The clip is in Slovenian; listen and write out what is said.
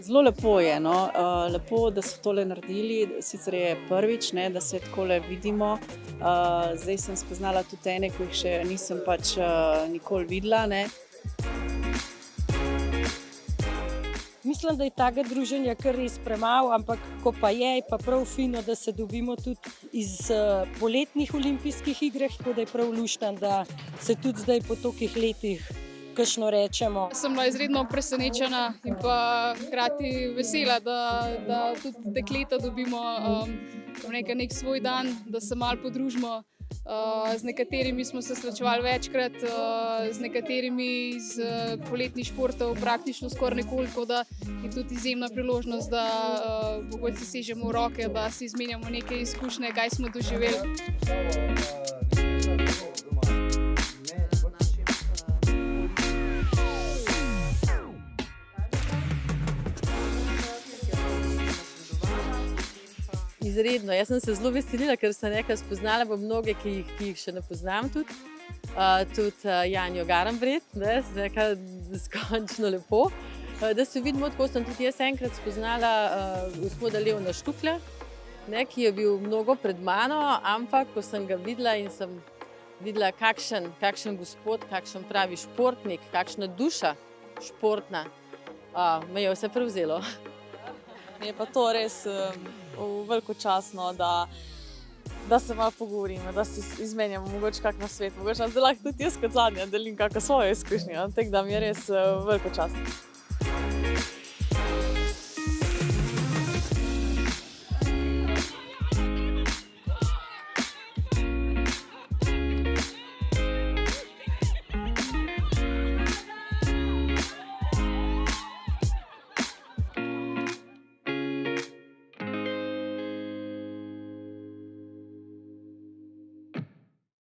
Zelo lepo je, no. Lepo, da so tole naredili, sicer je prvič, ne, da se takole vidimo. Zdaj sem spoznala tudi ene, ki jih še nisem pač nikoli videla, ne. Mislim, da je takega druženja kar res premalo, ampak ko pa je pa prav fino, da se dobimo tudi iz poletnih olimpijskih igrah, tako da je prav luštno, da se tudi zdaj po tolikih letih kakšno rečemo. Sem bila izredno presenečena in pa hkrati vesela, da tudi dekleta dobimo nek svoj dan, da se malo podružimo. Z nekaterimi smo se srečevali večkrat, z nekaterimi iz poletnih športov praktično skoraj nikoli, tako da je tudi izjemna priložnost, da mogoče si sežemo v roke, da si izmenjamo neke izkušnje, kaj smo doživeli. Izredno. Jaz sem se zelo veselila, ker sem nekaj spoznala mnoge, ki jih še ne poznam tudi. Tudi Janjo Garnbret, nekaj skončno lepo. Da se vidimo, tako sem tudi jaz enkrat spoznala gospoda Leona Štuklja, ki je bil mnogo pred mano, ampak ko sem ga videla in sem videla, kakšen gospod, kakšen pravi športnik, kakšna duša športna, me je vse prevzelo. Mi je pa to res veliko častno, da se malo pogovorimo, da si izmenjamo mogoče kak nasvet. Mogoče zdaj lahko tudi jaz kot zadnja delim kakšno svojo izkušnjo, tako da mi je res veliko čast.